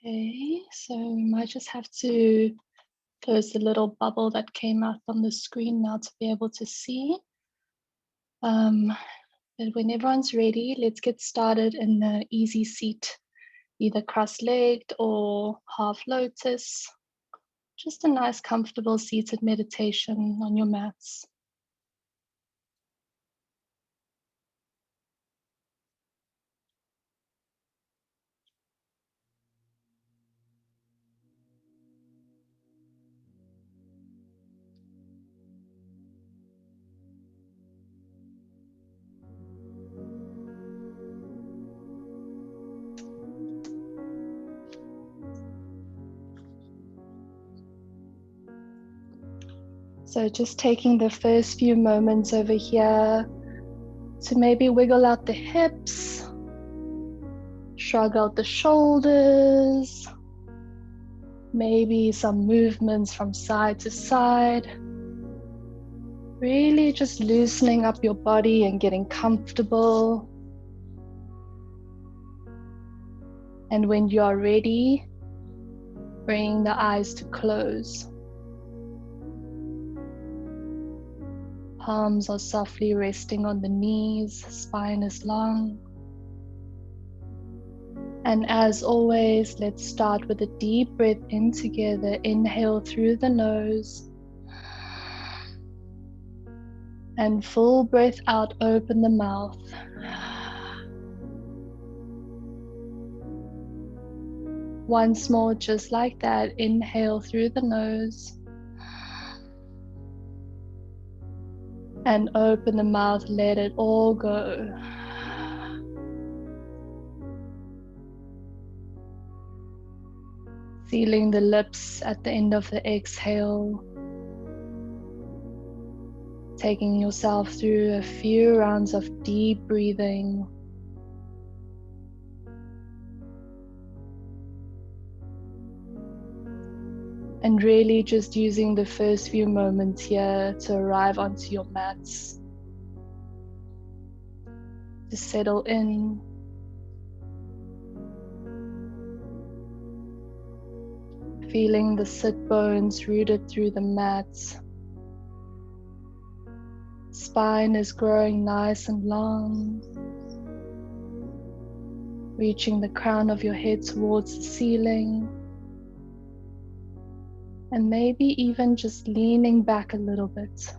Okay, so we might just have to close the little bubble that came out on the screen now to be able to see. But when everyone's ready, let's get started in the easy seat, either cross-legged or half lotus. Just a nice, comfortable seated meditation on your mats. So just taking the first few moments over here to maybe wiggle out the hips, shrug out the shoulders, maybe some movements from side to side. Really just loosening up your body and getting comfortable. And when you are ready, bringing the eyes to close. Palms are softly resting on the knees, spine is long. And as always, let's start with a deep breath in together. Inhale through the nose. And full breath out, open the mouth. Once more, just like that, inhale through the nose. And open the mouth, let it all go. Sealing the lips at the end of the exhale. Taking yourself through a few rounds of deep breathing. And really just using the first few moments here to arrive onto your mats. To settle in. Feeling the sit bones rooted through the mats. Spine is growing nice and long. Reaching the crown of your head towards the ceiling. And maybe even just leaning back a little bit.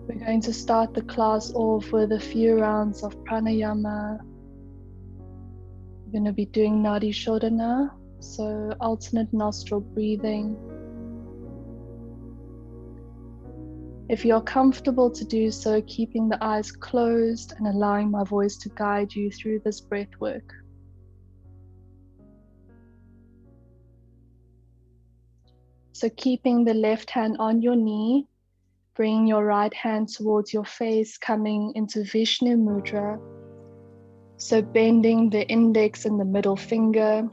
We're going to start the class off with a few rounds of pranayama. We're going to be doing Nadi Shodhana, so alternate nostril breathing. If you're comfortable to do so, keeping the eyes closed and allowing my voice to guide you through this breath work. So keeping the left hand on your knee, bring your right hand towards your face, coming into Vishnu Mudra. So bending the index and the middle finger.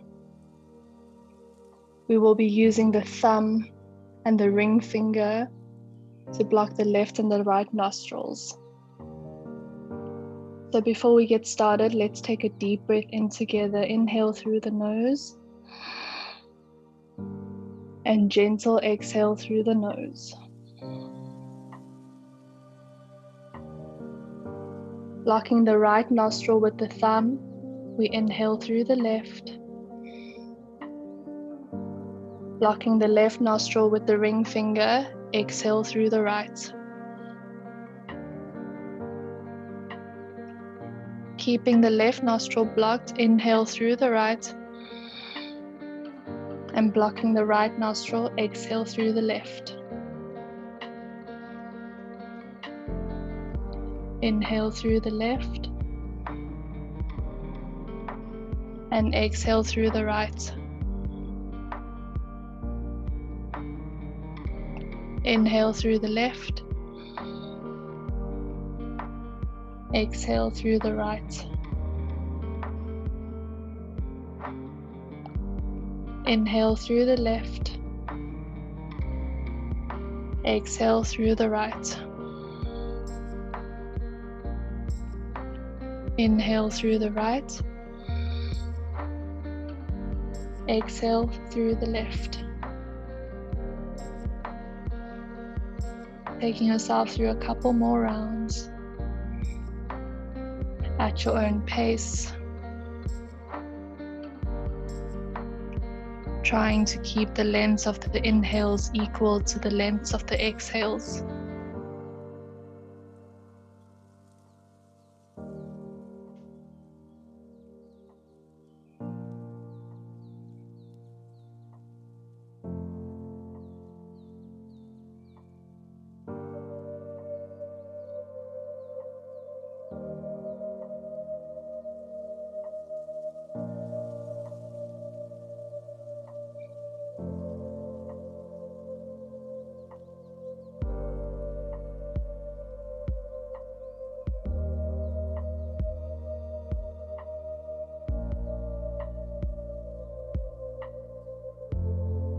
We will be using the thumb and the ring finger to block the left and the right nostrils. So before we get started, let's take a deep breath in together. Inhale through the nose. And gentle exhale through the nose. Blocking the right nostril with the thumb, we inhale through the left. Blocking the left nostril with the ring finger, exhale through the right. Keeping the left nostril blocked, inhale through the right. And blocking the right nostril, exhale through the left. Inhale through the left. And exhale through the right. Inhale through the left. Exhale through the right. Inhale through the left. Exhale through the right. Inhale through the right. Exhale through the left. Taking yourself through a couple more rounds at your own pace. Trying to keep the length of the inhales equal to the length of the exhales.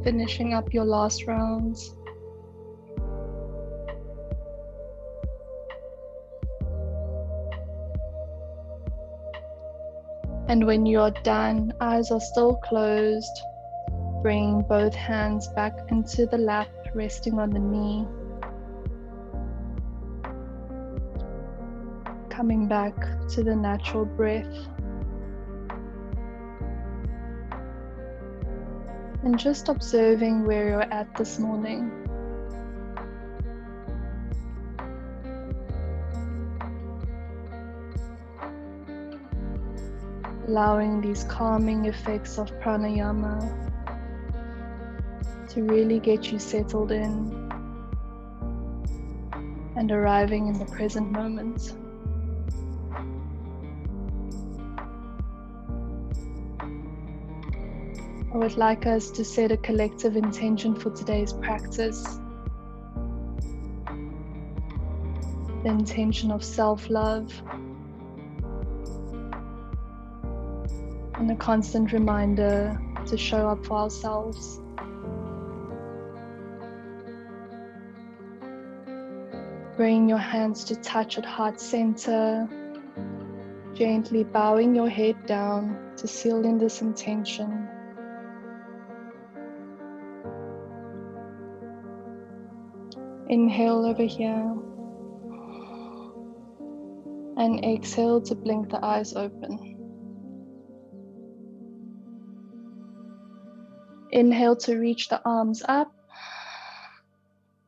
Finishing up your last rounds. And when you're done, eyes are still closed. Bring both hands back into the lap, resting on the knee. Coming back to the natural breath. And just observing where you're at this morning. Allowing these calming effects of pranayama to really get you settled in and arriving in the present moment. I would like us to set a collective intention for today's practice. The intention of self-love and a constant reminder to show up for ourselves. Bring your hands to touch at heart center, gently bowing your head down to seal in this intention. Inhale over here and exhale to blink the eyes open. Inhale to reach the arms up.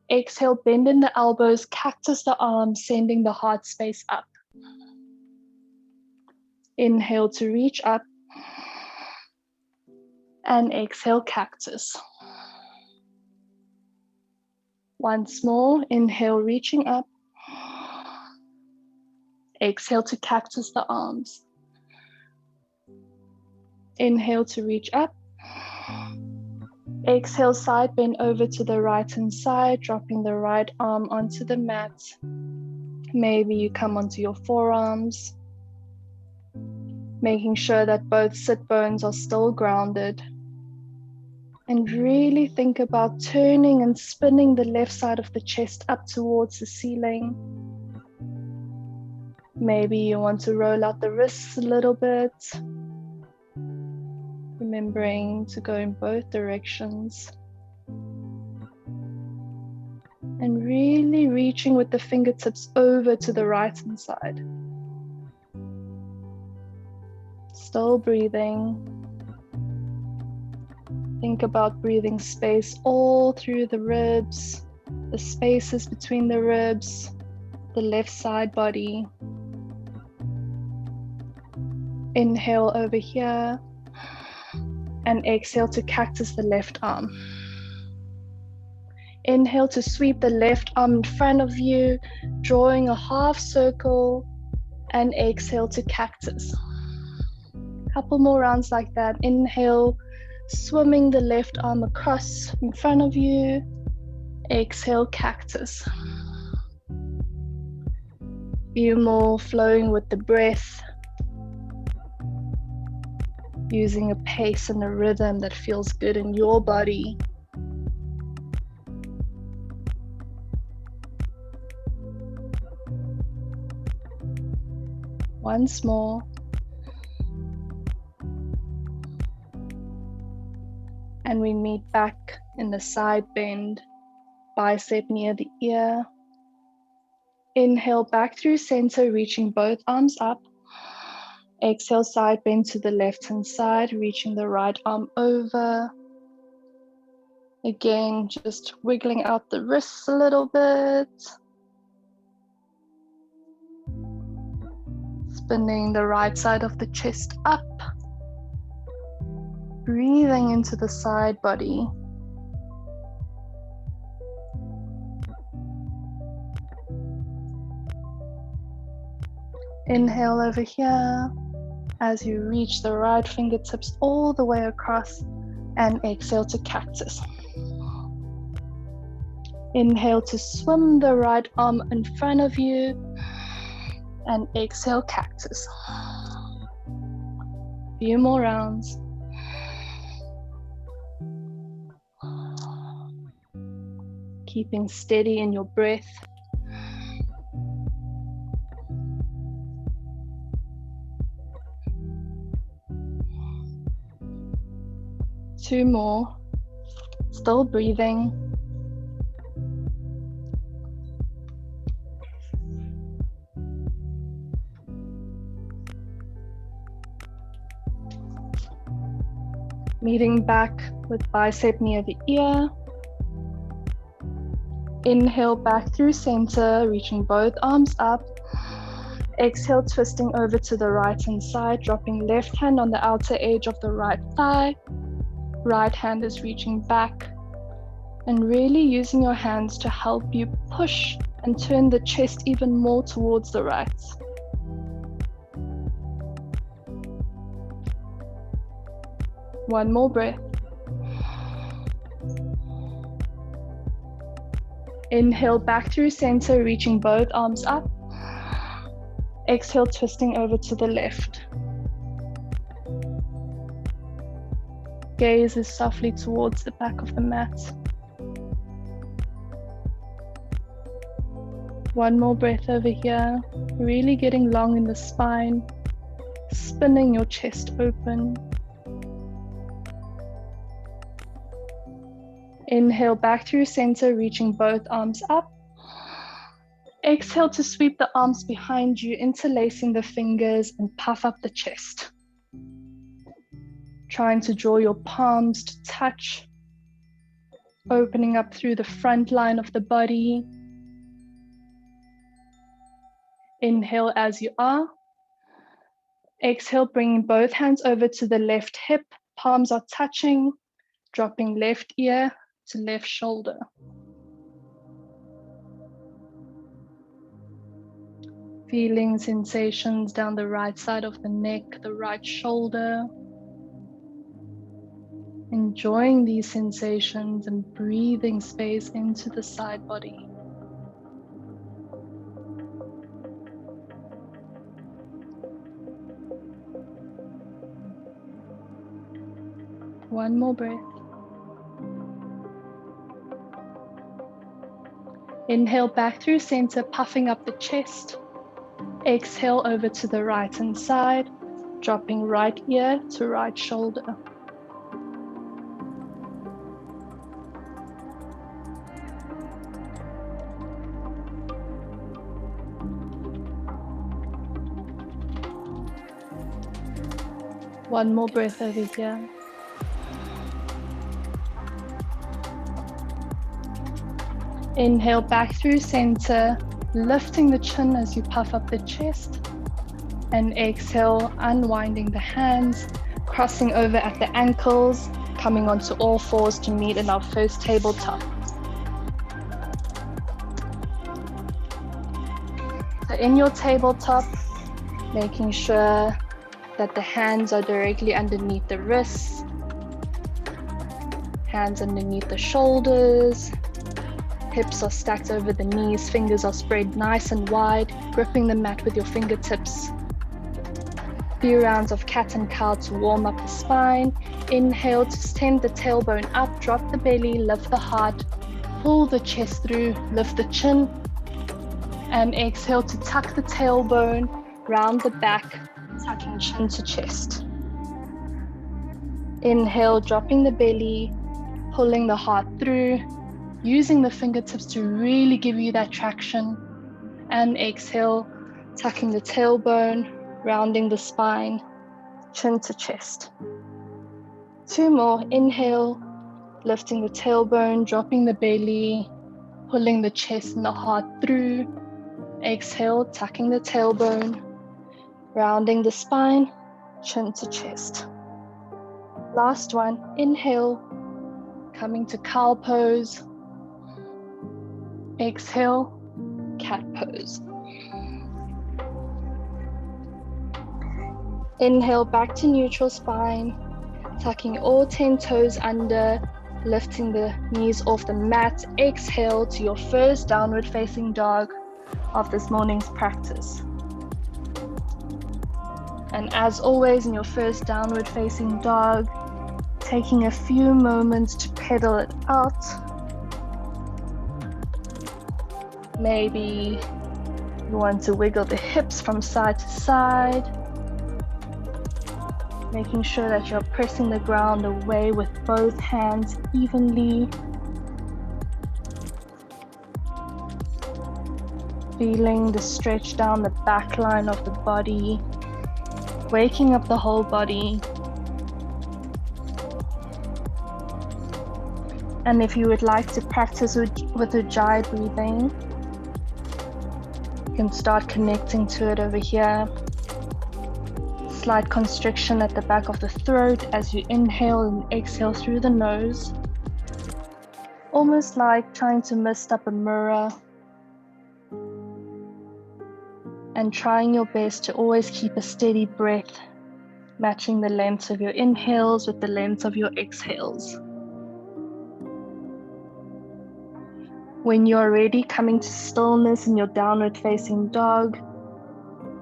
Exhale, bend in the elbows, cactus the arms, sending the heart space up. Inhale to reach up. And exhale, cactus. Once more, inhale, reaching up. Exhale to cactus the arms. Inhale to reach up. Exhale, side bend over to the right hand side, dropping the right arm onto the mat. Maybe you come onto your forearms, making sure that both sit bones are still grounded. And really think about turning and spinning the left side of the chest up towards the ceiling. Maybe you want to roll out the wrists a little bit. Remembering to go in both directions. And really reaching with the fingertips over to the right hand side. Still breathing. Think about breathing space all through the ribs, the spaces between the ribs, the left side body. Inhale over here. And exhale to cactus the left arm. Inhale to sweep the left arm in front of you, drawing a half circle, and exhale to cactus. Couple more rounds like that. Inhale, swimming the left arm across in front of you. Exhale, cactus. Few more flowing with the breath. using a pace and a rhythm that feels good in your body. Once more. And we meet back in the side bend, bicep near the ear. Inhale back through center, reaching both arms up. Exhale, side bend to the left-hand side, reaching the right arm over. Again, just wiggling out the wrists a little bit. Spinning the right side of the chest up. Breathing into the side body. Inhale over here as you reach the right fingertips all the way across, and exhale to cactus. Inhale to swim the right arm in front of you, and exhale cactus. Few more rounds. Keeping steady in your breath. Two more. Still breathing. Meeting back with bicep near the ear. Inhale back through center, reaching both arms up. Exhale, twisting over to the right hand side, dropping left hand on the outer edge of the right thigh. Right hand is reaching back, and really using your hands to help you push and turn the chest even more towards the right. One more breath. Inhale back through center, reaching both arms up. Exhale, twisting over to the left. Gaze is softly towards the back of the mat. One more breath over here, really getting long in the spine, spinning your chest open. Inhale back through center, reaching both arms up. Exhale to sweep the arms behind you, interlacing the fingers and puff up the chest. Trying to draw your palms to touch, opening up through the front line of the body. Inhale as you are. Exhale, bringing both hands over to the left hip, palms are touching, dropping left ear to left shoulder. Feeling sensations down the right side of the neck, the right shoulder. Enjoying these sensations and breathing space into the side body. One more breath. Inhale back through center, puffing up the chest. Exhale over to the right hand side, dropping right ear to right shoulder. One more breath over here. Inhale back through center, lifting the chin as you puff up the chest. And exhale, unwinding the hands, crossing over at the ankles, coming onto all fours to meet in our first tabletop. So in your tabletop, making sure that the hands are directly underneath the wrists, hands underneath the shoulders, hips are stacked over the knees, fingers are spread nice and wide, gripping the mat with your fingertips. few rounds of cat and cow to warm up the spine. Inhale to send the tailbone up, drop the belly, lift the heart, pull the chest through, lift the chin. And exhale to tuck the tailbone, round the back, tucking chin to chest. Inhale, dropping the belly, pulling the heart through, using the fingertips to really give you that traction. And exhale, tucking the tailbone, rounding the spine, chin to chest. 2 more. Inhale, lifting the tailbone, dropping the belly, pulling the chest and the heart through. Exhale, tucking the tailbone, rounding the spine, chin to chest. Last one. Inhale, coming to cow pose. Exhale, cat pose. Inhale, back to neutral spine, tucking all 10 toes under, lifting the knees off the mat. Exhale to your first downward facing dog of this morning's practice. And as always, in your first downward facing dog, taking a few moments to pedal it out. Maybe you want to wiggle the hips from side to side, making sure that you're pressing the ground away with both hands evenly. Feeling the stretch down the back line of the body, waking up the whole body. And if you would like to practice with Ujjayi breathing, you can start connecting to it over here. Slight constriction at the back of the throat as you inhale and exhale through the nose. Almost like trying to mist up a mirror. And trying your best to always keep a steady breath, matching the length of your inhales with the length of your exhales. When you're ready, coming to stillness in your downward facing dog,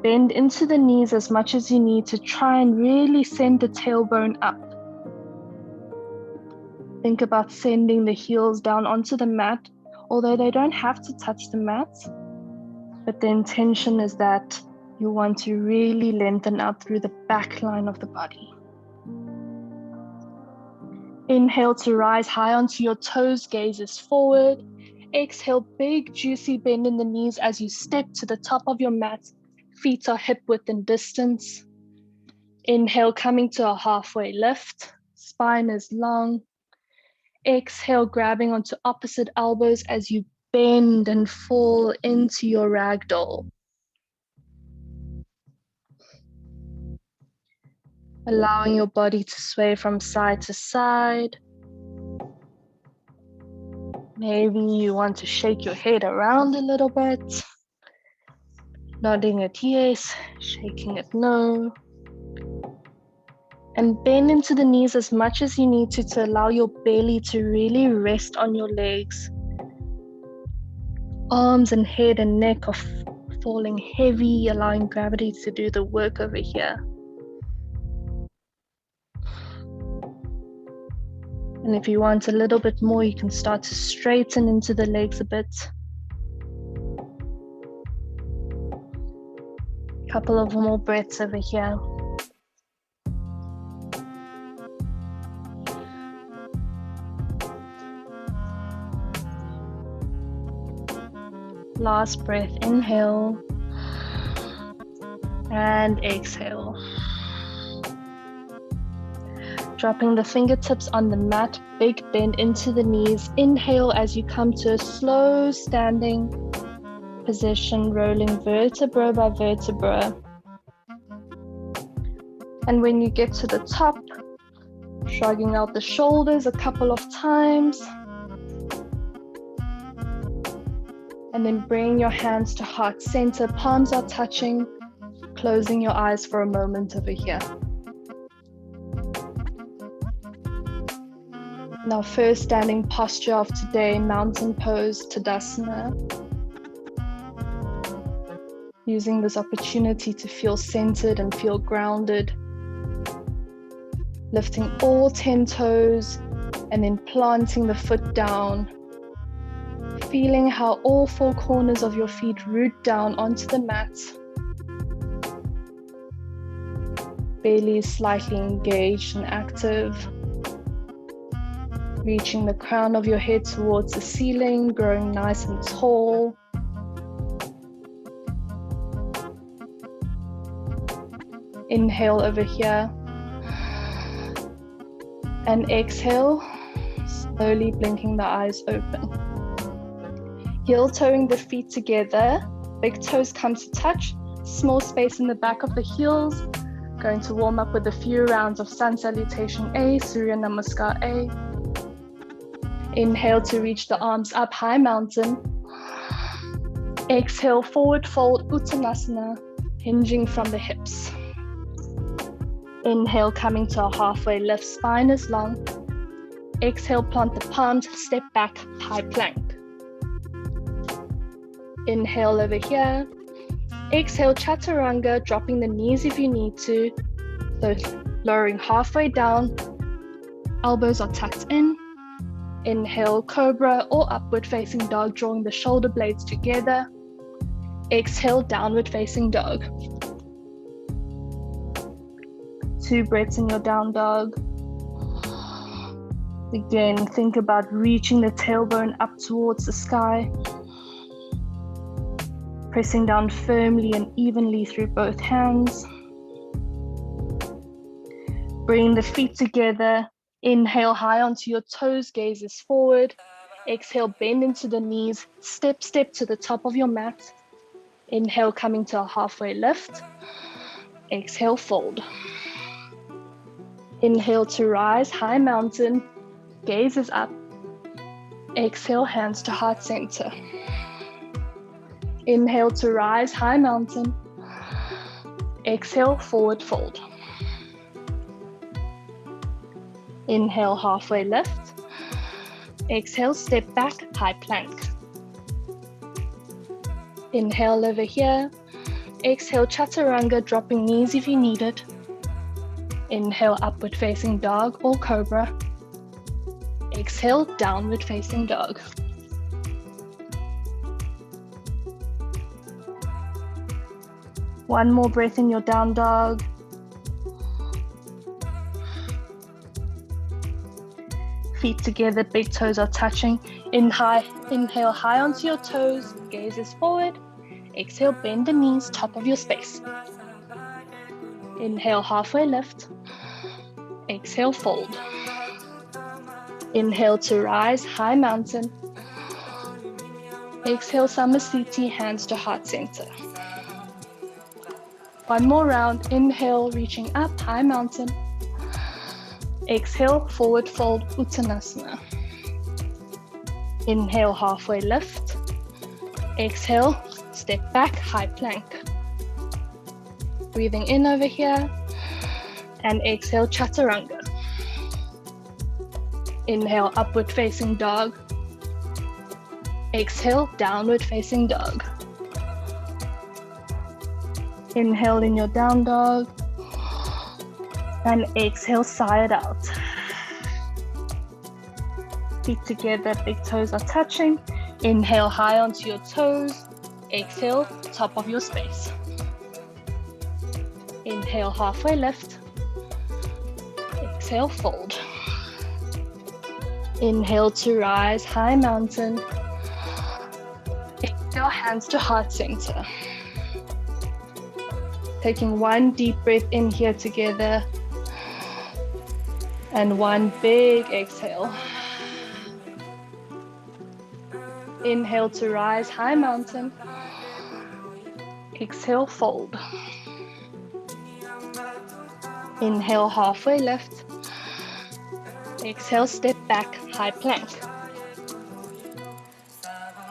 bend into the knees as much as you need to try and really send the tailbone up. Think about sending the heels down onto the mat, although they don't have to touch the mat, but the intention is that you want to really lengthen out through the back line of the body. Inhale to rise high onto your toes, gazes forward. Exhale, big juicy bend in the knees as you step to the top of your mat. Feet are hip width and distance. Inhale, coming to a halfway lift. Spine is long. Exhale, grabbing onto opposite elbows as you bend and fall into your ragdoll. Allowing your body to sway from side to side. Maybe you want to shake your head around a little bit. Nodding it yes, shaking it no. And bend into the knees as much as you need to allow your belly to really rest on your legs. Arms and head and neck are falling heavy, allowing gravity to do the work over here. And if you want a little bit more, you can start to straighten into the legs a bit. Couple of more breaths over here. Last breath, inhale and exhale. Dropping the fingertips on the mat, big bend into the knees. Inhale as you come to a slow standing position, rolling vertebra by vertebra. And when you get to the top, shrugging out the shoulders a couple of times. And then bring your hands to heart center, palms are touching, closing your eyes for a moment over here. Now, first standing posture of today, mountain pose, Tadasana. using this opportunity to feel centered and feel grounded. Lifting all 10 toes and then planting the foot down. Feeling how all 4 corners of your feet root down onto the mat. Belly is slightly engaged and active. Reaching the crown of your head towards the ceiling, growing nice and tall. Inhale over here. And exhale, slowly blinking the eyes open. Heel toeing the feet together, big toes come to touch, small space in the back of the heels. Going to warm up with a few rounds of Sun Salutation A, Surya Namaskar A. Inhale to reach the arms up, high mountain. Exhale, forward fold, Uttanasana, hinging from the hips. Inhale, coming to a halfway lift, spine is long. Exhale, plant the palms, step back, high plank. Inhale over here. Exhale, Chaturanga, dropping the knees if you need to. So lowering halfway down, elbows are tucked in. Inhale, Cobra or Upward Facing Dog, drawing the shoulder blades together. Exhale, Downward Facing Dog. 2 breaths in your down dog. Again, think about reaching the tailbone up towards the sky. Pressing down firmly and evenly through both hands. Bring the feet together. Inhale high onto your toes, gaze is forward. Exhale, bend into the knees. Step to the top of your mat. Inhale, coming to a halfway lift. Exhale, fold. Inhale to rise, high mountain. Gaze is up. Exhale, hands to heart center. Inhale to rise, high mountain. Exhale, forward fold. Inhale, halfway lift. Exhale, step back, high plank. Inhale over here. Exhale, Chaturanga, dropping knees if you need it. Inhale, Upward Facing Dog or Cobra. Exhale, Downward Facing Dog. One more breath in your down dog. Feet together, big toes are touching. Inhale high onto your toes, gaze is forward. Exhale, bend the knees, top of your space. Inhale, halfway lift. Exhale, fold. Inhale to rise, high mountain. Exhale, Samasthiti, hands to heart center. One more round. Inhale, reaching up, high mountain. Exhale, forward fold, Uttanasana. Inhale, halfway lift. Exhale, step back, high plank. Breathing in over here. And exhale, Chaturanga. Inhale, Upward Facing Dog. Exhale, Downward Facing Dog. Inhale in your down dog. And exhale, sigh it out. Feet together, big toes are touching. Inhale high onto your toes. Exhale, top of your space. Inhale, halfway lift. Exhale, fold. Inhale to rise, high mountain. Exhale, hands to heart center. Taking one deep breath in here together. And one big exhale. Inhale to rise, high mountain. Exhale, fold. Inhale, halfway lift. Exhale, step back, high plank.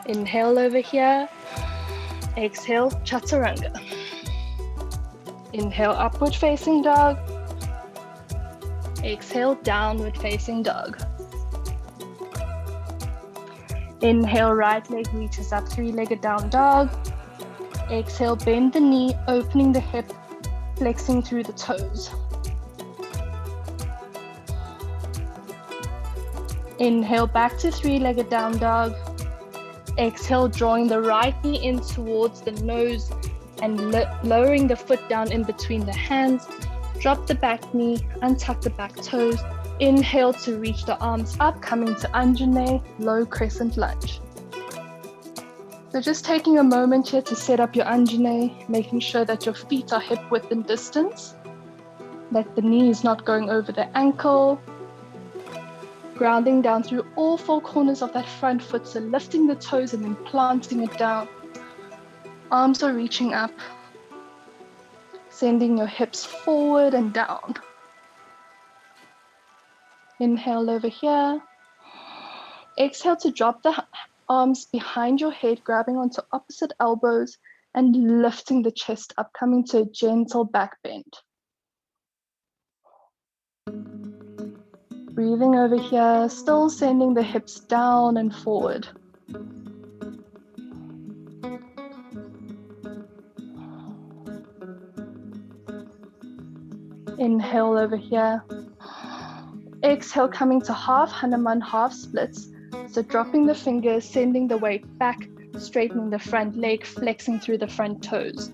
Inhale over here. Exhale, Chaturanga. Inhale, Upward Facing Dog. Exhale, Downward Facing Dog. Inhale, right leg reaches up, 3-legged down dog. Exhale, bend the knee, opening the hip, flexing through the toes. Inhale, back to three-legged down dog. Exhale, drawing the right knee in towards the nose and lowering the foot down in between the hands. Drop the back knee, untuck the back toes. Inhale to reach the arms up, coming to Anjane, low crescent lunge. So just taking a moment here to set up your Anjane, making sure that your feet are hip width and distance, that the knee is not going over the ankle. Grounding down through all four corners of that front foot, so lifting the toes and then planting it down. Arms are reaching up, sending your hips forward and down. Inhale over here. Exhale to drop the arms behind your head, grabbing onto opposite elbows and lifting the chest up, coming to a gentle back bend. Breathing over here, still sending the hips down and forward. Inhale over here. Exhale, coming to half Hanuman, half splits. So dropping the fingers, sending the weight back, straightening the front leg, flexing through the front toes.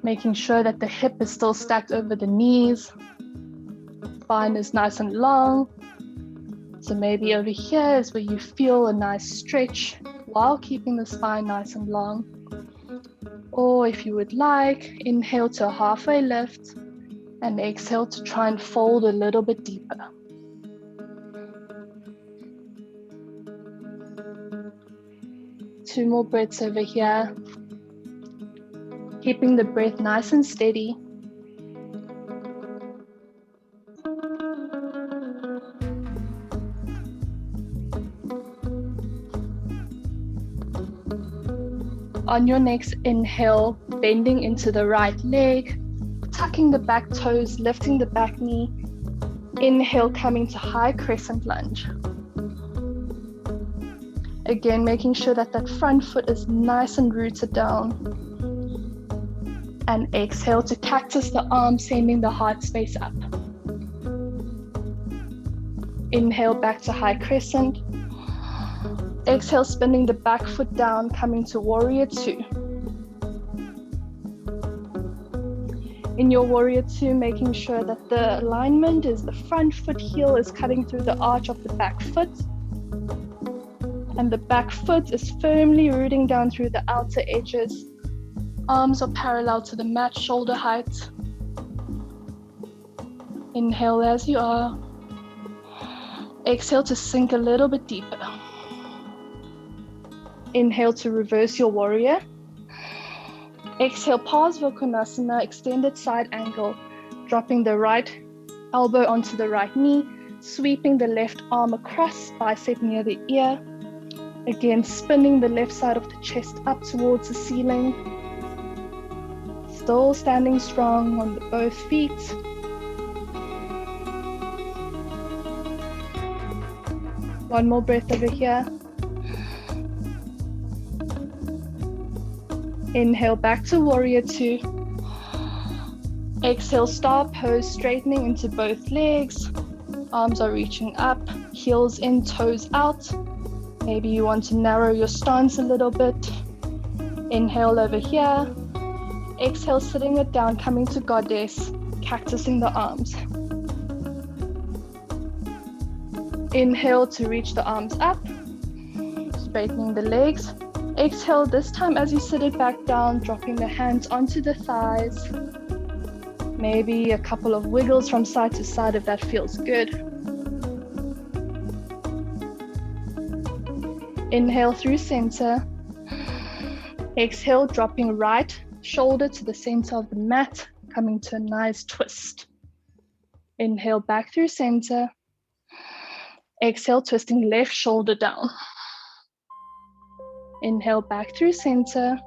Making sure that the hip is still stacked over the knees. Spine is nice and long. So maybe over here is where you feel a nice stretch while keeping the spine nice and long. Or if you would like, inhale to a halfway lift and exhale to try and fold a little bit deeper. Two more breaths over here. Keeping the breath nice and steady. On your next inhale, bending into the right leg, tucking the back toes, lifting the back knee. Inhale, coming to high crescent lunge. Again, making sure that that front foot is nice and rooted down. And exhale to cactus the arms, sending the heart space up. Inhale, back to high crescent. Exhale, spinning the back foot down, coming to warrior two. In your warrior two, making sure that the alignment is the front foot heel is cutting through the arch of the back foot. And the back foot is firmly rooting down through the outer edges. Arms are parallel to the mat, shoulder height. Inhale as you are. Exhale to sink a little bit deeper. Inhale to reverse your warrior. Exhale, Parsva Konasana, extended side angle, dropping the right elbow onto the right knee, sweeping the left arm across, bicep near the ear. Again, spinning the left side of the chest up towards the ceiling. Still standing strong on both feet. One more breath over here. Inhale, back to warrior two. Exhale, star pose, straightening into both legs. Arms are reaching up, heels in, toes out. Maybe you want to narrow your stance a little bit. Inhale over here. Exhale, sitting it down, coming to goddess, cactusing the arms. Inhale to reach the arms up, straightening the legs. Exhale, this time as you sit it back down, dropping the hands onto the thighs. Maybe a couple of wiggles from side to side if that feels good. Inhale through center. Exhale, dropping right shoulder to the center of the mat, coming to a nice twist. Inhale back through center. Exhale, twisting left shoulder down. Inhale back through center.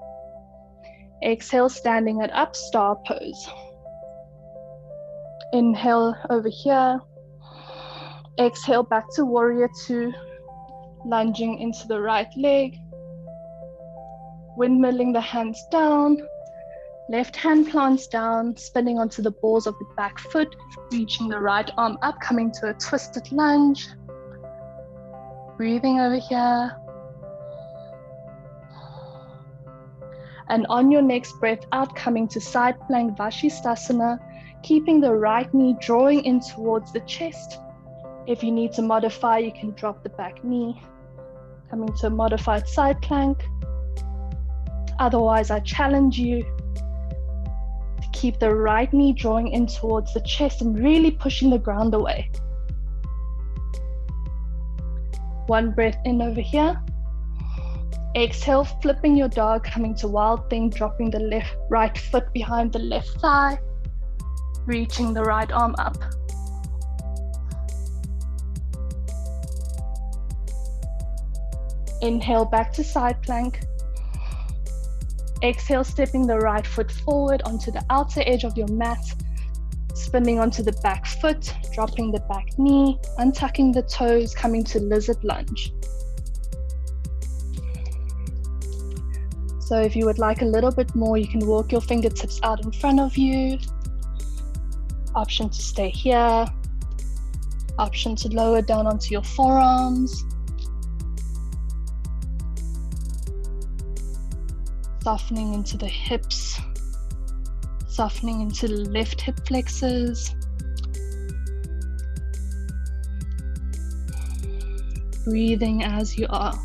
Exhale, standing it up, star pose. Inhale over here. Exhale back to warrior two, lunging into the right leg. windmilling the hands down. Left hand plants down, spinning onto the balls of the back foot, reaching the right arm up, coming to a twisted lunge. Breathing over here. And on your next breath out, coming to side plank Vashisthasana, keeping the right knee drawing in towards the chest. If you need to modify, you can drop the back knee. Coming to a modified side plank. Otherwise, I challenge you to keep the right knee drawing in towards the chest and really pushing the ground away. One breath in over here. Exhale, flipping your dog, coming to wild thing, dropping the right foot behind the left thigh, reaching the right arm up. Inhale back to side plank. Exhale, stepping the right foot forward onto the outer edge of your mat, spinning onto the back foot, dropping the back knee, untucking the toes, coming to lizard lunge. So if you would like a little bit more, you can walk your fingertips out in front of you. Option to stay here. Option to lower down onto your forearms. Softening into the hips. Softening into the left hip flexors. Breathing as you are.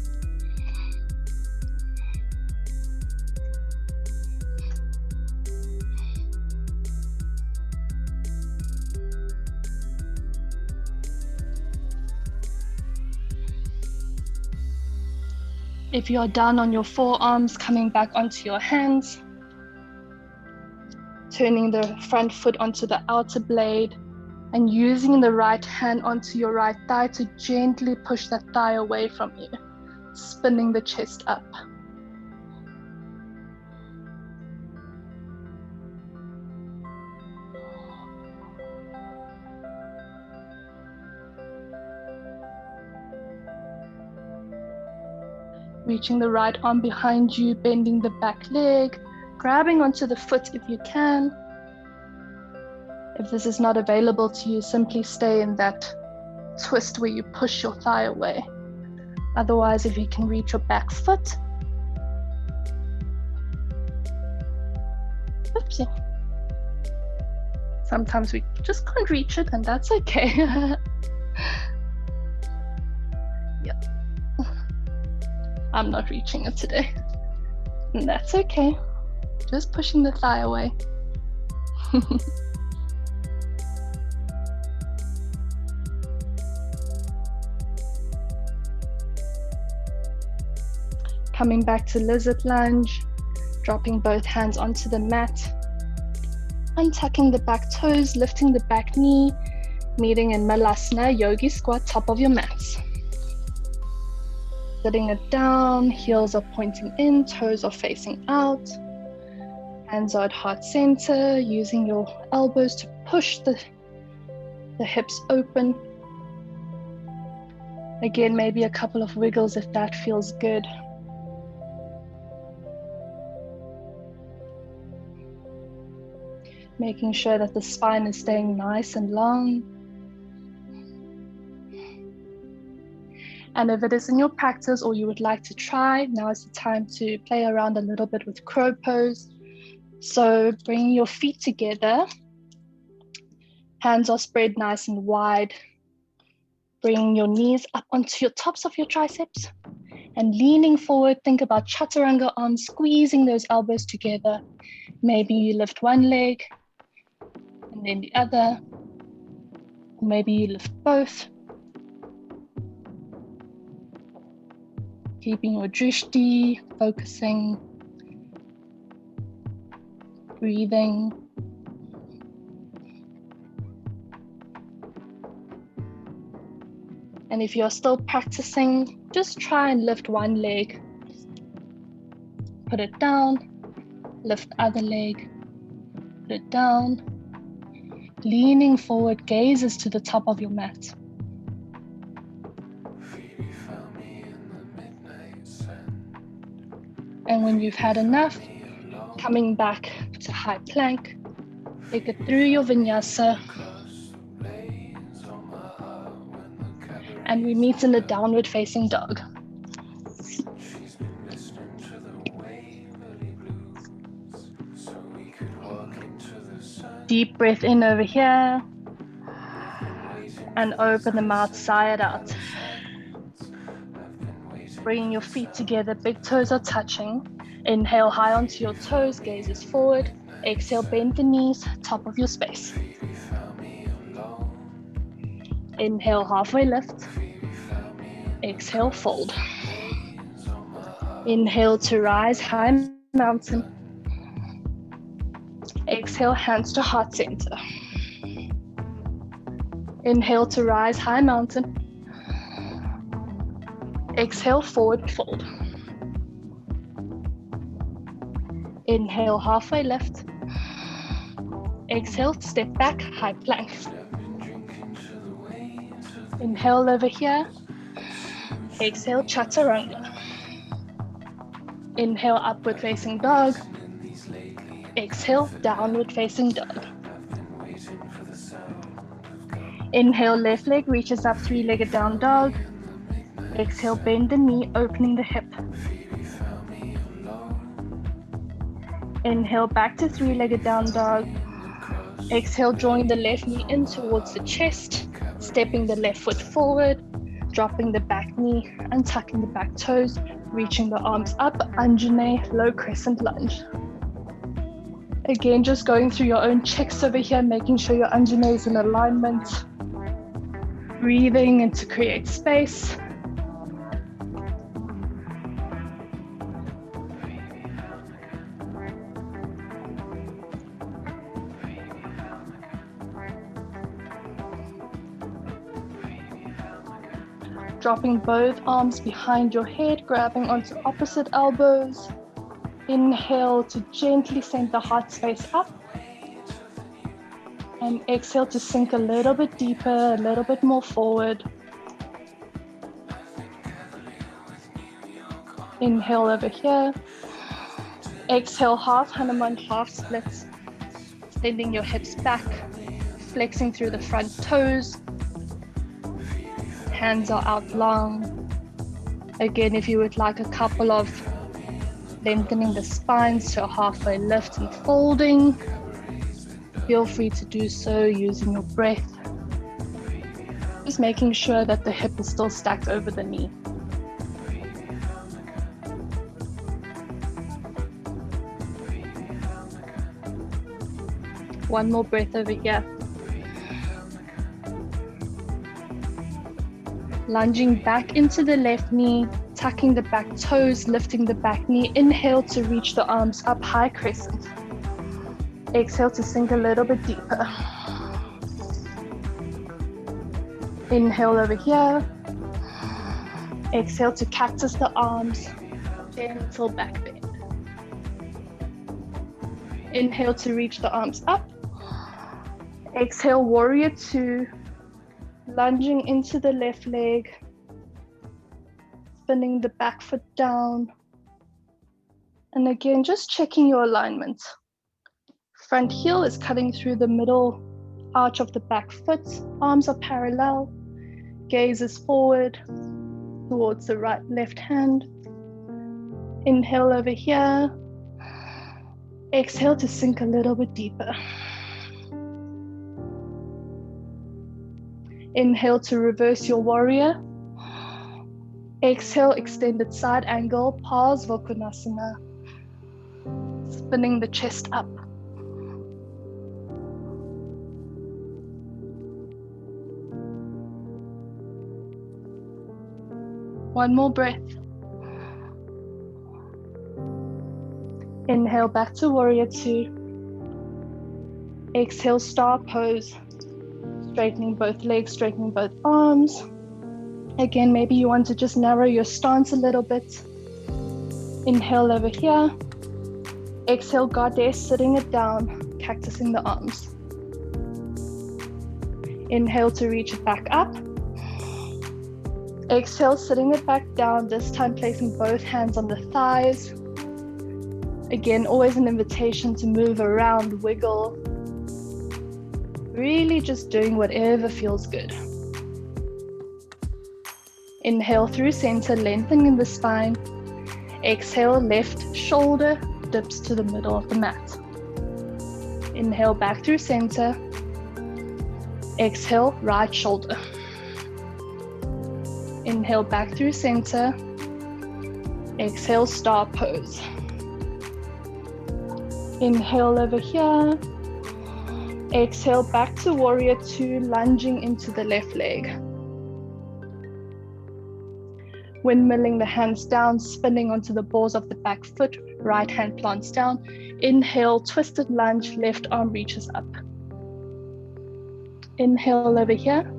If you are down on your forearms, coming back onto your hands, turning the front foot onto the outer blade and using the right hand onto your right thigh to gently push that thigh away from you, spinning the chest up. Reaching the right arm behind you, bending the back leg, grabbing onto the foot if you can. If this is not available to you, simply stay in that twist where you push your thigh away. Otherwise, if you can reach your back foot. Oopsie. Sometimes we just can't reach it, and that's okay. Yep. I'm not reaching it today. And that's okay. Just pushing the thigh away. Coming back to lizard lunge, dropping both hands onto the mat, untucking the back toes, lifting the back knee, meeting in Malasana, yogi squat, top of your mats. Sitting it down, heels are pointing in, toes are facing out. Hands are at heart center, using your elbows to push the hips open. Again, maybe a couple of wiggles if that feels good. Making sure that the spine is staying nice and long. And if it is in your practice or you would like to try, now is the time to play around a little bit with crow pose. So bring your feet together. Hands are spread nice and wide. Bring your knees up onto your tops of your triceps. And leaning forward, think about chaturanga arms, squeezing those elbows together. Maybe you lift one leg and then the other. Or maybe you lift both. Keeping your drishti, focusing, breathing. And if you're still practicing, just try and lift one leg. Put it down, lift the other leg, put it down. Leaning forward, gazes to the top of your mat. And when you've had enough, coming back to high plank, take it through your vinyasa. And we meet in the downward facing dog. Deep breath in over here. And open the mouth, sigh it out. Bringing your feet together, big toes are touching. Inhale high onto your toes, gaze is forward. Exhale, bend the knees, top of your space. Inhale, halfway lift. Exhale, fold. Inhale to rise, high mountain. Exhale, hands to heart center. Inhale to rise, high mountain. Exhale, forward fold. Inhale, halfway lift. Exhale, step back, high plank. Inhale over here. Exhale, chaturanga. Inhale, upward facing dog. Exhale, downward facing dog. Inhale, left leg reaches up, three-legged down dog. Exhale, bend the knee, opening the hip. Inhale, back to three-legged down dog. Exhale, drawing the left knee in towards the chest, stepping the left foot forward, dropping the back knee, and tucking the back toes, reaching the arms up, Anjane, low crescent lunge. Again, just going through your own checks over here, making sure your Anjane is in alignment. Breathing and to create space. Dropping both arms behind your head, grabbing onto opposite elbows. Inhale to gently send the heart space up. And exhale to sink a little bit deeper, a little bit more forward. Inhale over here. Exhale, half Hanuman, half splits. Sending your hips back, flexing through the front toes. Hands are out long. Again, if you would like a couple of lengthening the spine, so halfway lift and folding, feel free to do so using your breath. Just making sure that the hip is still stacked over the knee. One more breath over here. Lunging back into the left knee, tucking the back toes, lifting the back knee. Inhale to reach the arms up, high crescent. Exhale to sink a little bit deeper. Inhale over here. Exhale to cactus the arms, gentle back bend. Inhale to reach the arms up. Exhale, warrior two. Lunging into the left leg, spinning the back foot down. And again, just checking your alignment. Front heel is cutting through the middle arch of the back foot. Arms are parallel. Gaze is forward towards the left hand. Inhale over here. Exhale to sink a little bit deeper. Inhale to reverse your warrior. Exhale, extended side angle, Parsvakonasana. Spinning the chest up. One more breath. Inhale back to warrior two. Exhale, star pose. Straightening both legs, straightening both arms. Again, maybe you want to just narrow your stance a little bit. Inhale over here. Exhale, goddess, sitting it down, cactusing the arms. Inhale to reach it back up. Exhale, sitting it back down, this time placing both hands on the thighs. Again, always an invitation to move around, wiggle. Really just doing whatever feels good. Inhale through center, lengthening the spine. Exhale, left shoulder dips to the middle of the mat. Inhale back through center. Exhale, right shoulder. Inhale back through center. Exhale, star pose. Inhale over here. Exhale back to warrior two, lunging into the left leg. Windmilling the hands down, spinning onto the balls of the back foot, right hand plants down. Inhale, twisted lunge, left arm reaches up. Inhale over here.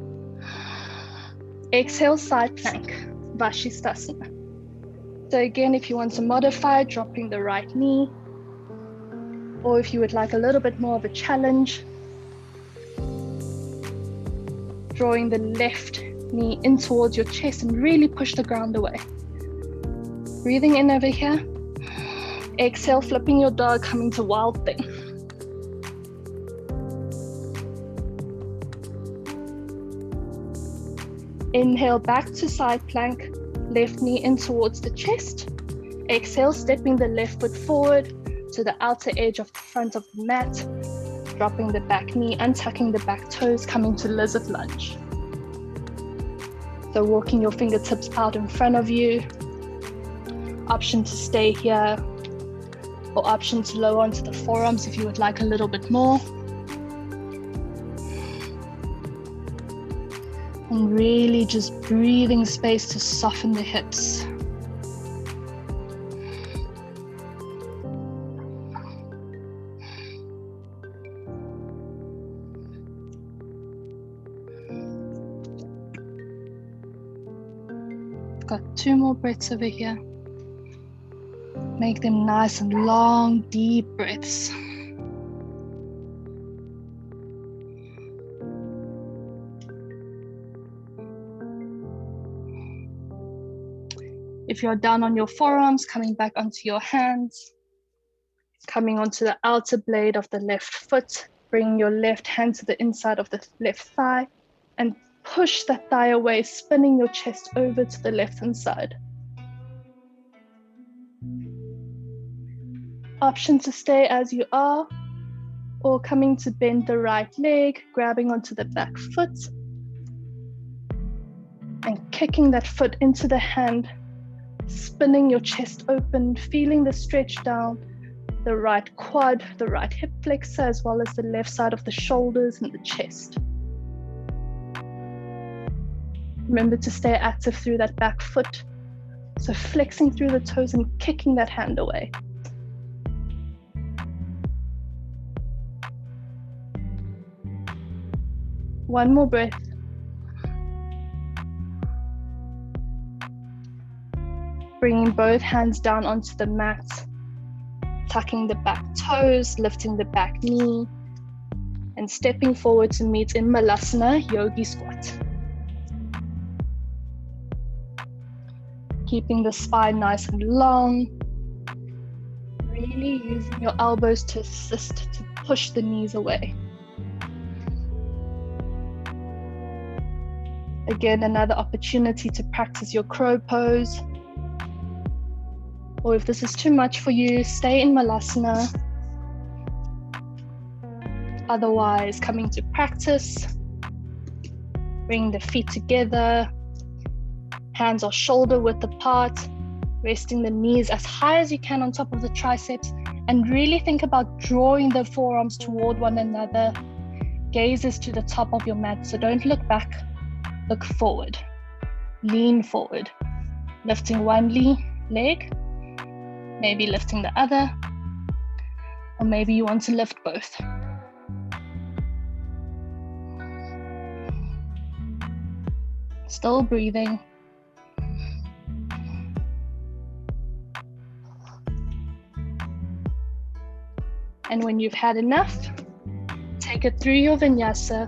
Exhale, side plank, Vashisthasana. So again, if you want to modify, dropping the right knee, or if you would like a little bit more of a challenge, drawing the left knee in towards your chest and really push the ground away. Breathing in over here. Exhale, flipping your dog, coming to wild thing. Inhale back to side plank, left knee in towards the chest. Exhale, stepping the left foot forward to the outer edge of the front of the mat, dropping the back knee, untucking the back toes, coming to lizard lunge. So walking your fingertips out in front of you. Option to stay here, or option to lower onto the forearms if you would like a little bit more. And really just breathing space to soften the hips. Got 2 more breaths over here. Make them nice and long, deep breaths. If you're down on your forearms, coming back onto your hands, coming onto the outer blade of the left foot, bring your left hand to the inside of the left thigh and push that thigh away, spinning your chest over to the left hand side. Option to stay as you are, or coming to bend the right leg, grabbing onto the back foot and kicking that foot into the hand, spinning your chest open, feeling the stretch down the right quad, the right hip flexor, as well as the left side of the shoulders and the chest. Remember to stay active through that back foot. So flexing through the toes and kicking that hand away. One more breath. Bringing both hands down onto the mat, tucking the back toes, lifting the back knee, and stepping forward to meet in Malasana Yogi Squat. Keeping the spine nice and long, really using your elbows to assist to push the knees away. Again, another opportunity to practice your crow pose. Or if this is too much for you, stay in Malasana. Otherwise, coming to practice, bring the feet together, hands are shoulder width apart, resting the knees as high as you can on top of the triceps, and really think about drawing the forearms toward one another, gazes to the top of your mat. So don't look back, look forward, lean forward, lifting one leg, maybe lifting the other, or maybe you want to lift both. Still breathing. And when you've had enough, take it through your vinyasa,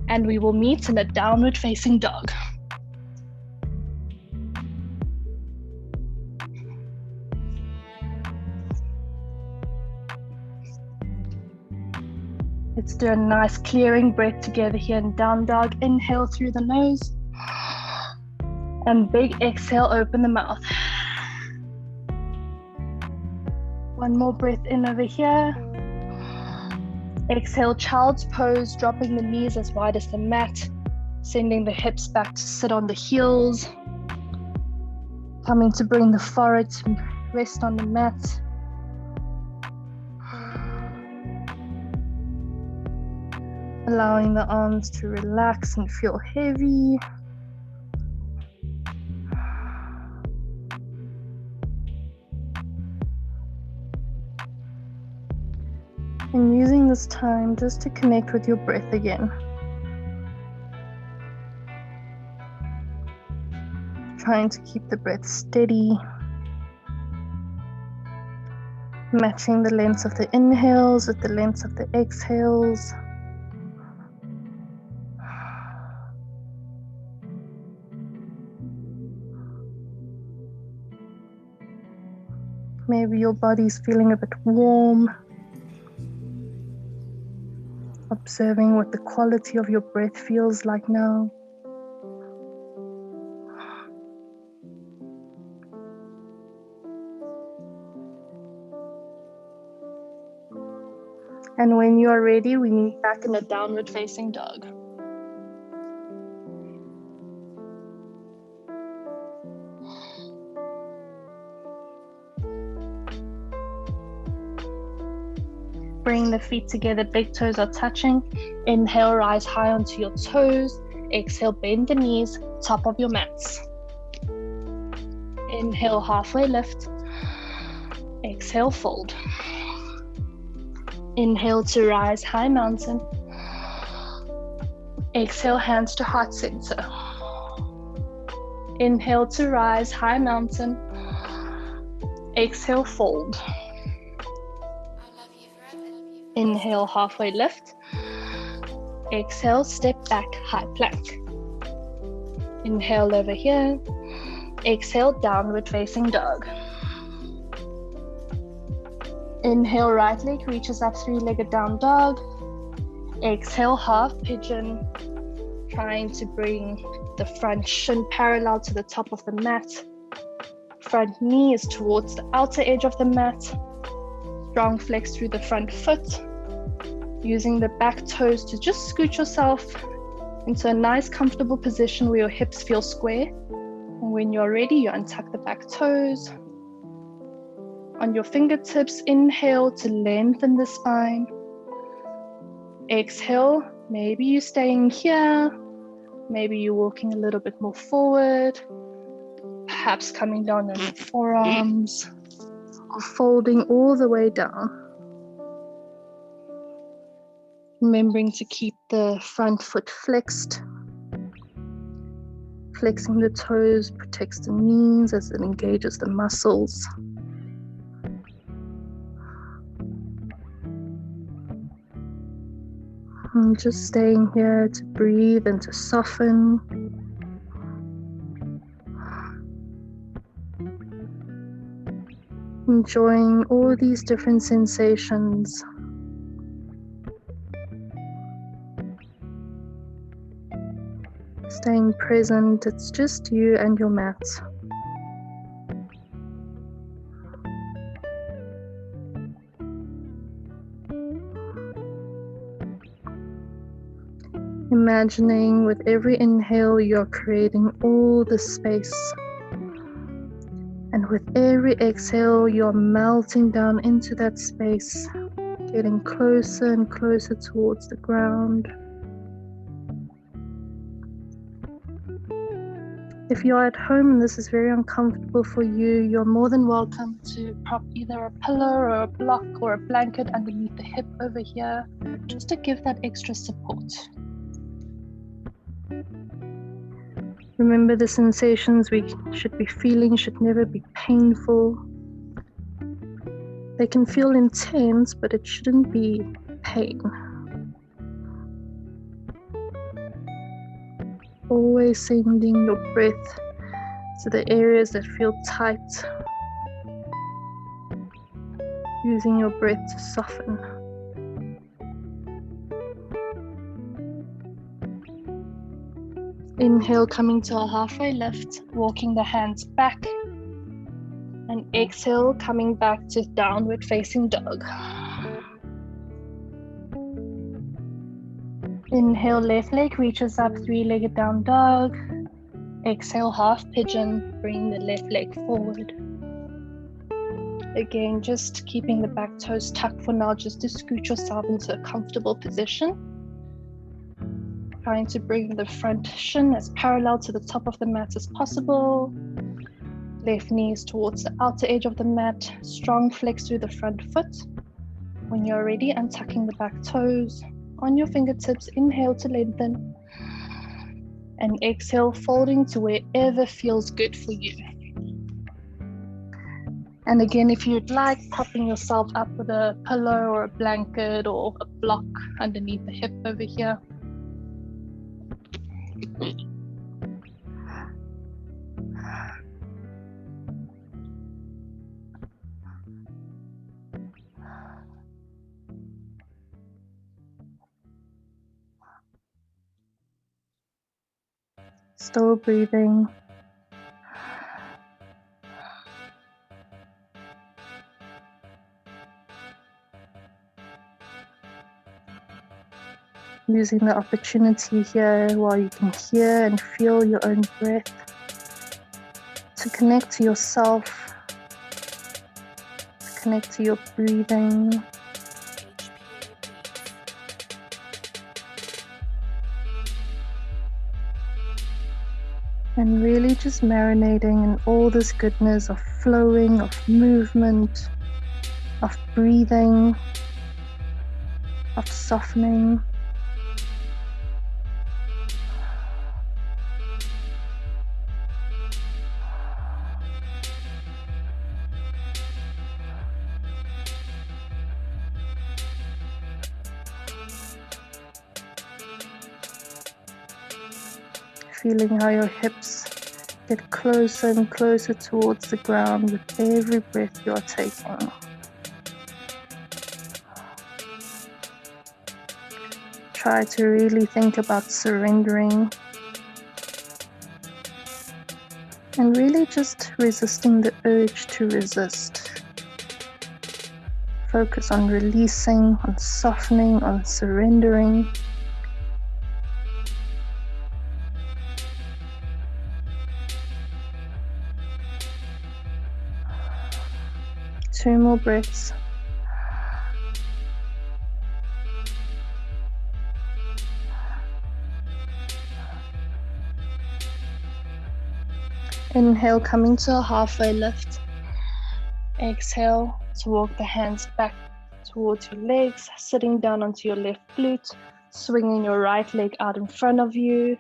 and we will meet in a downward facing dog. Let's do a nice clearing breath together here in down dog. Inhale through the nose. And big exhale, open the mouth. One more breath in over here. Exhale, child's pose, dropping the knees as wide as the mat, sending the hips back to sit on the heels. Coming to bring the forehead to rest on the mat. Allowing the arms to relax and feel heavy. And using this time just to connect with your breath again. Trying to keep the breath steady. Matching the lengths of the inhales with the lengths of the exhales. Maybe your body's feeling a bit warm. Observing what the quality of your breath feels like now. And when you are ready, we meet back in a downward facing dog. Bring the feet together, big toes are touching. Inhale, rise high onto your toes. Exhale, bend the knees, top of your mats. Inhale, halfway lift. Exhale, fold. Inhale to rise, high mountain. Exhale, hands to heart center. Inhale to rise, high mountain. Exhale, fold. Inhale, halfway lift. Exhale, step back, high plank. Inhale over here. Exhale, downward facing dog. Inhale, right leg reaches up, three-legged down dog. Exhale, half pigeon. Trying to bring the front shin parallel to the top of the mat. Front knee is towards the outer edge of the mat. Strong flex through the front foot. Using the back toes to just scoot yourself into a nice comfortable position where your hips feel square. And when you're ready, you untuck the back toes. On your fingertips, inhale to lengthen the spine. Exhale, maybe you're staying here. Maybe you're walking a little bit more forward. Perhaps coming down on your forearms. Or folding all the way down. Remembering to keep the front foot flexed. Flexing the toes protects the knees as it engages the muscles. And just staying here to breathe and to soften. Enjoying all these different sensations. Staying present, it's just you and your mat. Imagining with every inhale you're creating all the space. And with every exhale, you're melting down into that space, getting closer and closer towards the ground. If you're at home and this is very uncomfortable for you, you're more than welcome to prop either a pillow or a block or a blanket underneath the hip over here, just to give that extra support. Remember, the sensations we should be feeling should never be painful. They can feel intense, but it shouldn't be pain. Always sending your breath to the areas that feel tight. Using your breath to soften. Inhale, coming to a halfway lift, walking the hands back. And exhale, coming back to downward facing dog. Inhale, left leg reaches up, three-legged down dog. Exhale, half pigeon, bring the left leg forward. Again, just keeping the back toes tucked for now, just to scoot yourself into a comfortable position. Trying to bring the front shin as parallel to the top of the mat as possible. Left knees towards the outer edge of the mat, strong flex through the front foot. When you're ready, untucking the back toes. On your fingertips, inhale to lengthen. And exhale, folding to wherever feels good for you. And again, if you'd like, propping yourself up with a pillow or a blanket or a block underneath the hip over here. Still breathing. Using the opportunity here while you can hear and feel your own breath to connect to yourself, to connect to your breathing. And really just marinating in all this goodness of flowing, of movement, of breathing, of softening. Feeling how your hips get closer and closer towards the ground with every breath you're taking. Try to really think about surrendering and really just resisting the urge to resist. Focus on releasing, on softening, on surrendering. Two more breaths. Inhale, coming to a halfway lift. Exhale to walk the hands back towards your legs, sitting down onto your left glute, swinging your right leg out in front of you.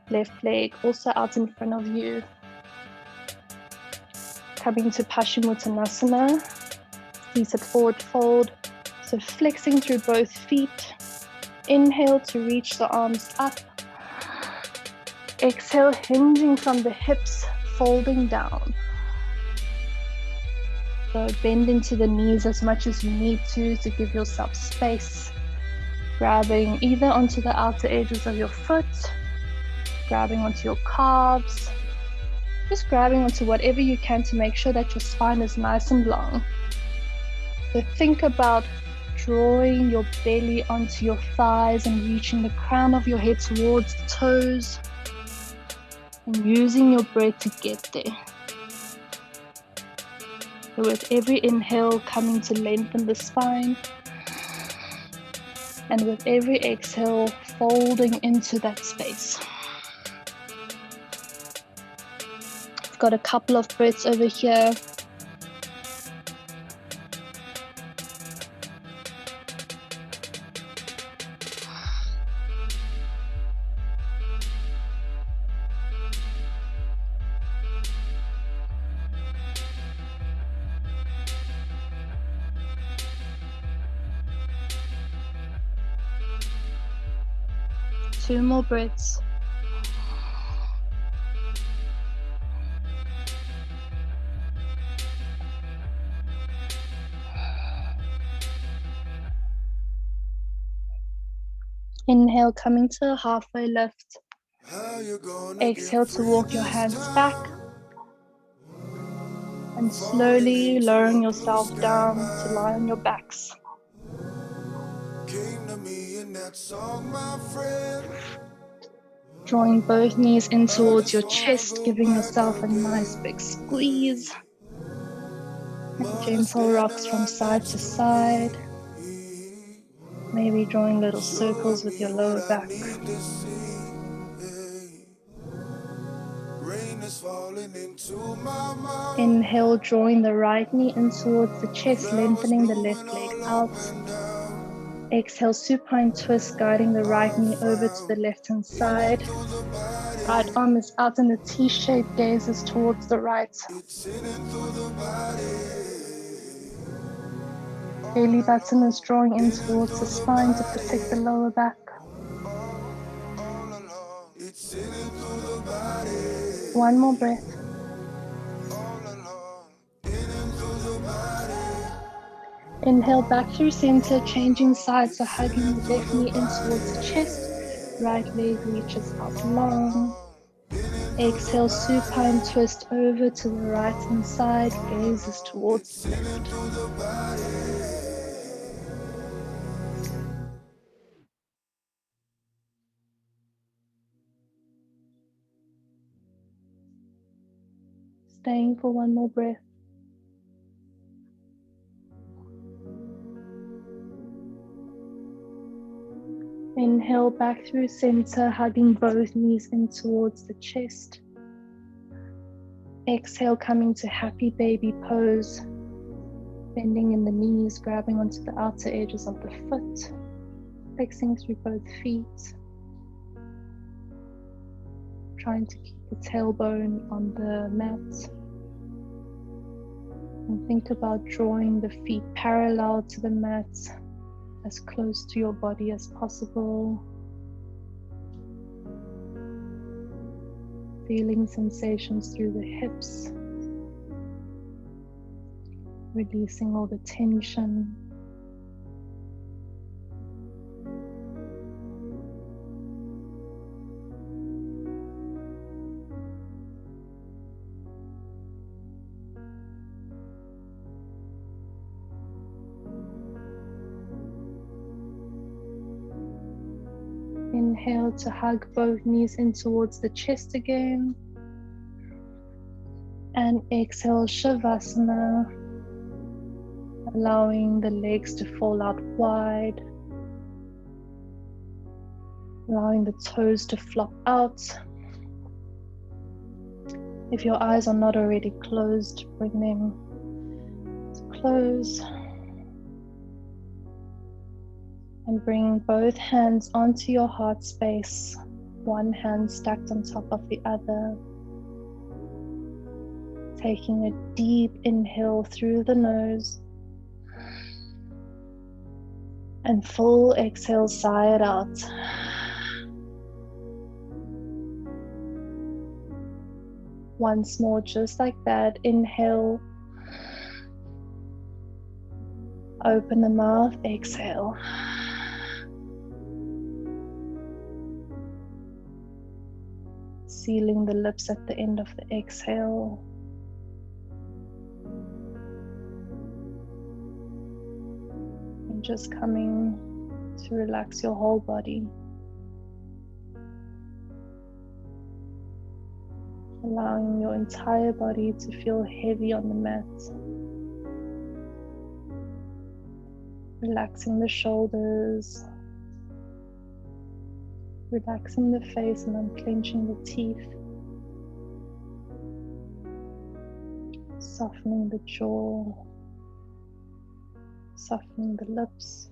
Left leg also out in front of you. Coming to Paschimottanasana, seated forward fold. So flexing through both feet. Inhale to reach the arms up. Exhale, hinging from the hips, folding down. So bend into the knees as much as you need to give yourself space. Grabbing either onto the outer edges of your foot, grabbing onto your calves, just grabbing onto whatever you can to make sure that your spine is nice and long. So think about drawing your belly onto your thighs and reaching the crown of your head towards the toes and using your breath to get there. So with every inhale, coming to lengthen the spine, and with every exhale, folding into that space. I've got a couple of breaths over here. Two more breaths. Inhale, coming to a halfway lift. Exhale to walk your hands back. And slowly lowering yourself down to lie on your backs. Came to me in that song, my friend. Drawing both knees in towards your chest, giving yourself a nice big squeeze. And gentle rocks from side to side. Maybe drawing little circles with your lower back. Inhale, drawing the right knee in towards the chest, lengthening the left leg out. Exhale, supine twist, guiding the right knee over to the left hand side. Right arm is out in a T shape, gazes towards the right. Belly button is drawing in towards the spine to protect the lower back. One more breath. Inhale back through center, changing sides, so hugging the left knee in towards the chest. Right leg reaches out long. Exhale, supine twist over to the right hand side, gazes towards the left. Staying for one more breath. Inhale back through center, hugging both knees in towards the chest. Exhale, coming to happy baby pose. Bending in the knees, grabbing onto the outer edges of the foot. Flexing through both feet. Trying to keep the tailbone on the mat. And think about drawing the feet parallel to the mat, as close to your body as possible. Feeling sensations through the hips. Releasing all the tension. Inhale to hug both knees in towards the chest again. And exhale, Shavasana. Allowing the legs to fall out wide. Allowing the toes to flop out. If your eyes are not already closed, bring them to close. And bring both hands onto your heart space, one hand stacked on top of the other. Taking a deep inhale through the nose. And full exhale, sigh it out. Once more, just like that, inhale. Open the mouth, exhale. Sealing the lips at the end of the exhale. And just coming to relax your whole body. Allowing your entire body to feel heavy on the mat. Relaxing the shoulders. Relaxing the face and unclenching the teeth. Softening the jaw. Softening the lips.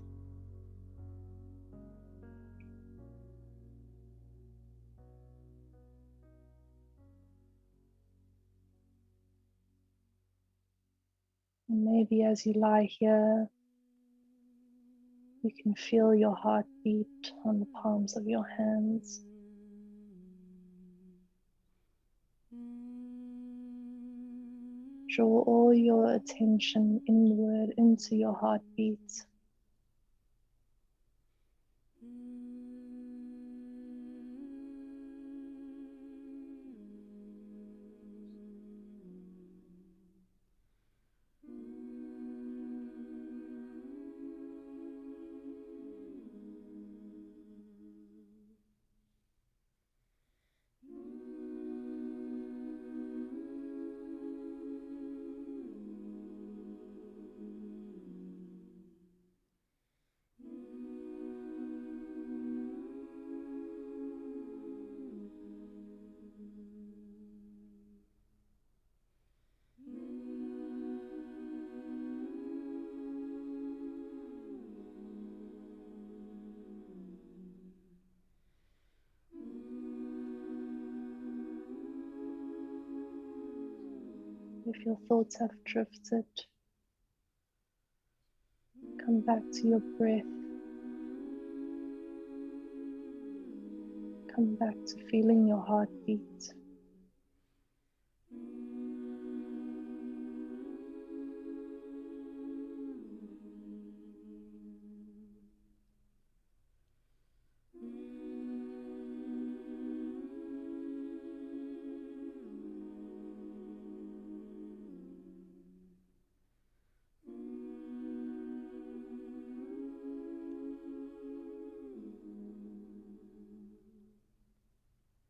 And maybe as you lie here, you can feel your heartbeat on the palms of your hands. Draw all your attention inward into your heartbeat. If your thoughts have drifted, come back to your breath. Come back to feeling your heartbeat.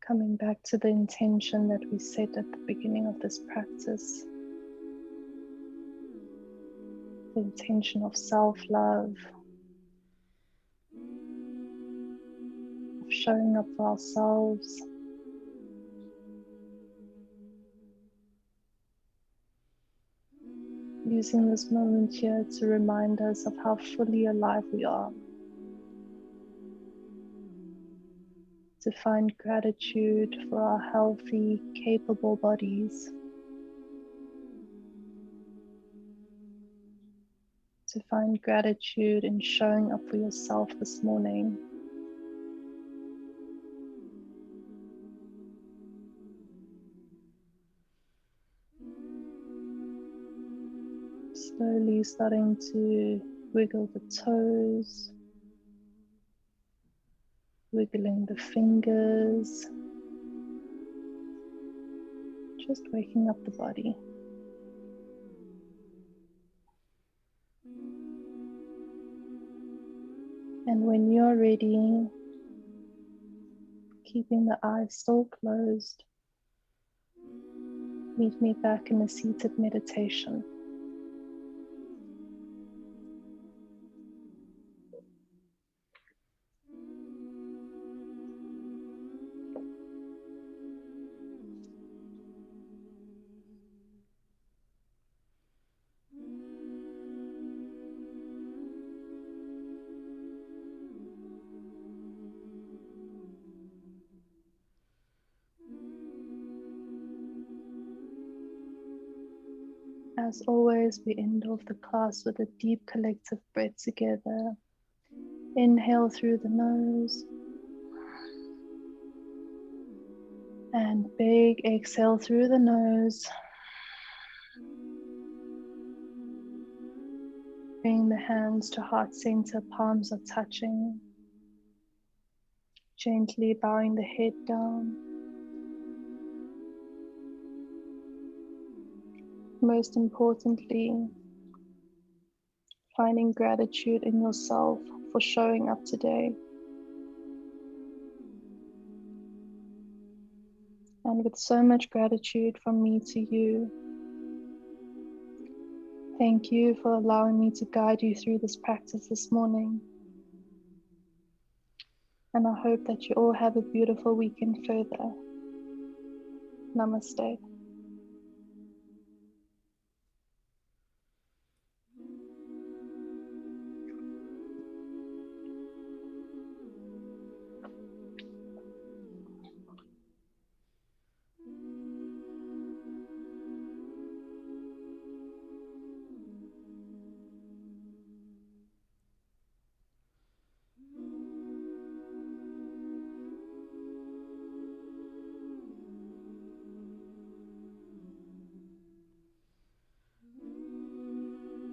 Coming back to the intention that we set at the beginning of this practice. The intention of self-love, of showing up for ourselves. Using this moment here to remind us of how fully alive we are. To find gratitude for our healthy, capable bodies. To find gratitude in showing up for yourself this morning. Slowly starting to wiggle the toes. Wiggling the fingers. Just waking up the body. And when you're ready, keeping the eyes still closed, meet me back in a seated meditation. As always, we end off the class with a deep collective breath together. Inhale through the nose. And big exhale through the nose. Bring the hands to heart center, palms are touching. Gently bowing the head down. Most importantly, finding gratitude in yourself for showing up today. And with so much gratitude from me to you, thank you for allowing me to guide you through this practice this morning. And I hope that you all have a beautiful weekend further. Namaste.